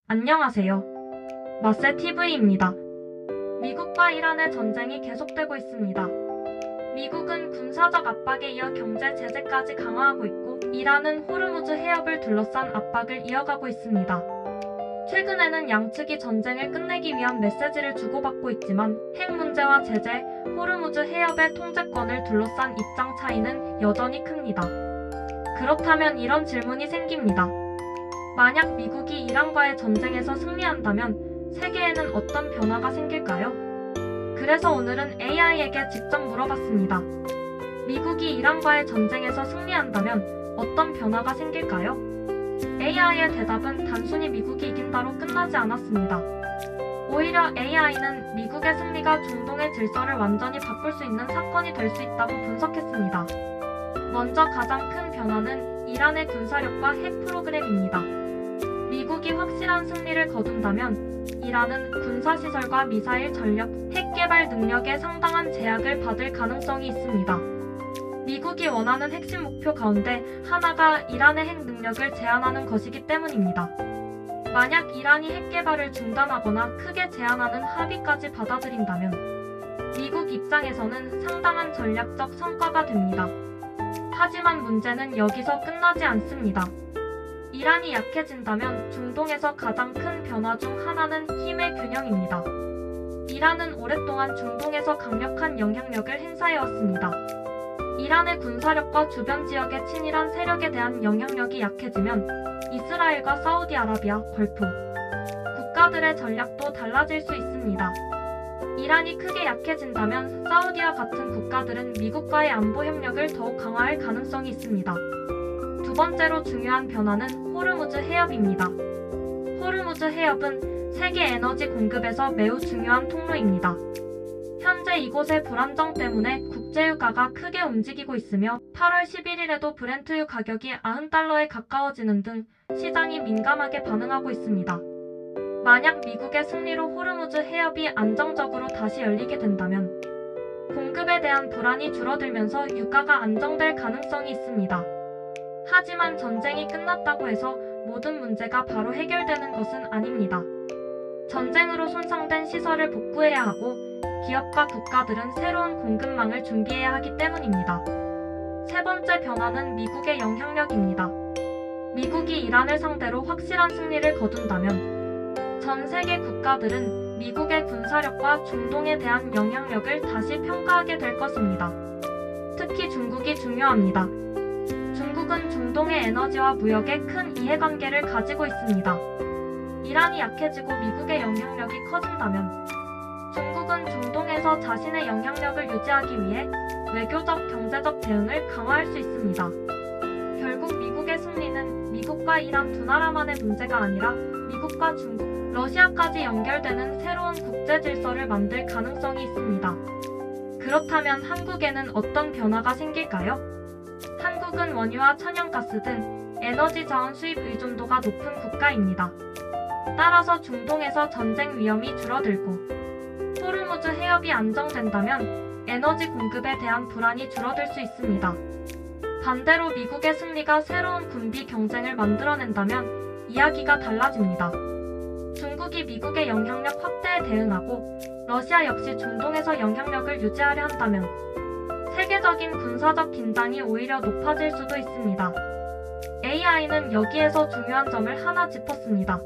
안녕하세요. 마세TV입니다. 미국과 이란의 전쟁이 계속되고 있습니다. 미국은 군사적 압박에 이어 경제 제재까지 강화하고 있고, 이란은 호르무즈 해협을 둘러싼 압박을 이어가고 있습니다. 최근에는 양측이 전쟁을 끝내기 위한 메시지를 주고받고 있지만, 핵 문제와 제재, 호르무즈 해협의 통제권을 둘러싼 입장 차이는 여전히 큽니다. 그렇다면 이런 질문이 생깁니다. 만약 미국이 이란과의 전쟁에서 승리한다면 세계에는 어떤 변화가 생길까요? 그래서 오늘은 AI에게 직접 물어봤습니다. 미국이 이란과의 전쟁에서 승리한다면 어떤 변화가 생길까요? AI의 대답은 단순히 미국이 이긴다로 끝나지 않았습니다. 오히려 AI는 미국의 승리가 중동의 질서를 완전히 바꿀 수 있는 사건이 될 수 있다고 분석했습니다. 먼저 가장 큰 변화는 이란의 군사력과 핵 프로그램입니다. 미국이 확실한 승리를 거둔다면 이란은 군사시설과 미사일 전력, 핵 개발 능력에 상당한 제약을 받을 가능성이 있습니다. 미국이 원하는 핵심 목표 가운데 하나가 이란의 핵 능력을 제한하는 것이기 때문입니다. 만약 이란이 핵 개발을 중단하거나 크게 제한하는 합의까지 받아들인다면 미국 입장에서는 상당한 전략적 성과가 됩니다. 하지만 문제는 여기서 끝나지 않습니다. 이란이 약해진다면 중동에서 가장 큰 변화 중 하나는 힘의 균형입니다. 이란은 오랫동안 중동에서 강력한 영향력을 행사해왔습니다. 이란의 군사력과 주변 지역의 친이란 세력에 대한 영향력이 약해지면 이스라엘과 사우디아라비아, 걸프 국가들의 전략도 달라질 수 있습니다. 이란이 크게 약해진다면 사우디와 같은 국가들은 미국과의 안보 협력을 더욱 강화할 가능성이 있습니다. 두 번째로 중요한 변화는 호르무즈 해협입니다. 호르무즈 해협은 세계 에너지 공급에서 매우 중요한 통로입니다. 현재 이곳의 불안정 때문에 국제유가가 크게 움직이고 있으며 8월 11일에도 브렌트유 가격이 90달러에 가까워지는 등 시장이 민감하게 반응하고 있습니다. 만약 미국의 승리로 호르무즈 해협이 안정적으로 다시 열리게 된다면 공급에 대한 불안이 줄어들면서 유가가 안정될 가능성이 있습니다. 하지만 전쟁이 끝났다고 해서 모든 문제가 바로 해결되는 것은 아닙니다. 전쟁으로 손상된 시설을 복구해야 하고 기업과 국가들은 새로운 공급망을 준비해야 하기 때문입니다. 세 번째 변화는 미국의 영향력입니다. 미국이 이란을 상대로 확실한 승리를 거둔다면 전 세계 국가들은 미국의 군사력과 중동에 대한 영향력을 다시 평가하게 될 것입니다. 특히 중국이 중요합니다. 중국은 중동의 에너지와 무역에 큰 이해관계를 가지고 있습니다. 이란이 약해지고 미국의 영향력이 커진다면 중국은 중동에서 자신의 영향력을 유지하기 위해 외교적, 경제적 대응을 강화할 수 있습니다. 결국 미국의 승리는 미국과 이란 두 나라만의 문제가 아니라 미국과 중국, 러시아까지 연결되는 새로운 국제 질서를 만들 가능성이 있습니다. 그렇다면 한국에는 어떤 변화가 생길까요? 한국은 원유와 천연가스 등 에너지 자원 수입 의존도가 높은 국가입니다. 따라서 중동에서 전쟁 위험이 줄어들고 호르무즈 해협이 안정된다면 에너지 공급에 대한 불안이 줄어들 수 있습니다. 반대로 미국의 승리가 새로운 군비 경쟁을 만들어낸다면 이야기가 달라집니다. 중국이 미국의 영향력 확대에 대응하고 러시아 역시 중동에서 영향력을 유지하려 한다면 세계적인 군사적 긴장이 오히려 높아질 수도 있습니다. AI는 여기에서 중요한 점을 하나 짚었습니다.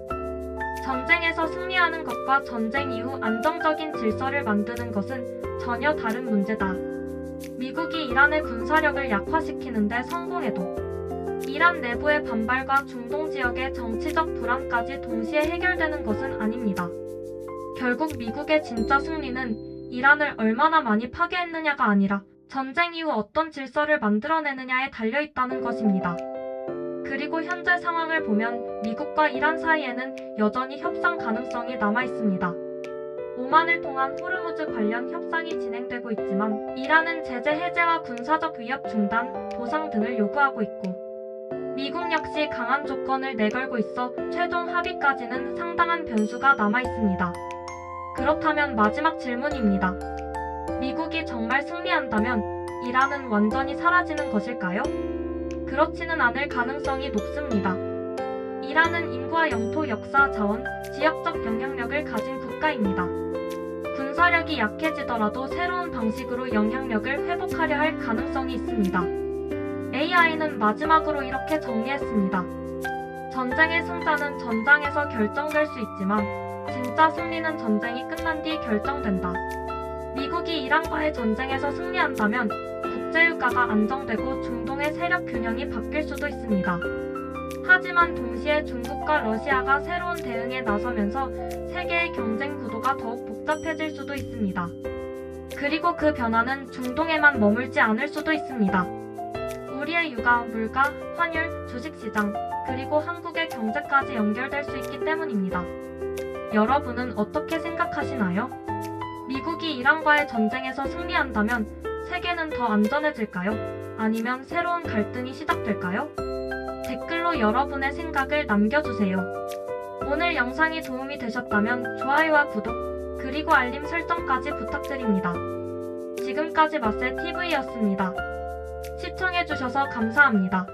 전쟁에서 승리하는 것과 전쟁 이후 안정적인 질서를 만드는 것은 전혀 다른 문제다. 미국이 이란의 군사력을 약화시키는데 성공해도 이란 내부의 반발과 중동 지역의 정치적 불안까지 동시에 해결되는 것은 아닙니다. 결국 미국의 진짜 승리는 이란을 얼마나 많이 파괴했느냐가 아니라 전쟁 이후 어떤 질서를 만들어내느냐에 달려있다는 것입니다. 그리고 현재 상황을 보면 미국과 이란 사이에는 여전히 협상 가능성이 남아있습니다. 오만을 통한 호르무즈 관련 협상이 진행되고 있지만 이란은 제재 해제와 군사적 위협 중단, 보상 등을 요구하고 있고 미국 역시 강한 조건을 내걸고 있어 최종 합의까지는 상당한 변수가 남아있습니다. 그렇다면 마지막 질문입니다. 미국이 정말 승리한다면 이란은 완전히 사라지는 것일까요? 그렇지는 않을 가능성이 높습니다. 이란은 인구와 영토, 역사, 자원, 지역적 영향력을 가진 국가입니다. 군사력이 약해지더라도 새로운 방식으로 영향력을 회복하려 할 가능성이 있습니다. AI는 마지막으로 이렇게 정리했습니다. 전쟁의 승자는 전장에서 결정될 수 있지만 진짜 승리는 전쟁이 끝난 뒤 결정된다. 미국이 이란과의 전쟁에서 승리한다면 국제유가가 안정되고 중동의 세력 균형이 바뀔 수도 있습니다. 하지만 동시에 중국과 러시아가 새로운 대응에 나서면서 세계의 경쟁 구도가 더욱 복잡해질 수도 있습니다. 그리고 그 변화는 중동에만 머물지 않을 수도 있습니다. 우리의 육아, 물가, 환율, 주식시장, 그리고 한국의 경제까지 연결될 수 있기 때문입니다. 여러분은 어떻게 생각하시나요? 미국이 이란과의 전쟁에서 승리한다면 세계는 더 안전해질까요? 아니면 새로운 갈등이 시작될까요? 댓글로 여러분의 생각을 남겨주세요. 오늘 영상이 도움이 되셨다면 좋아요와 구독, 그리고 알림 설정까지 부탁드립니다. 지금까지 마셀TV였습니다. 시청해주셔서 감사합니다.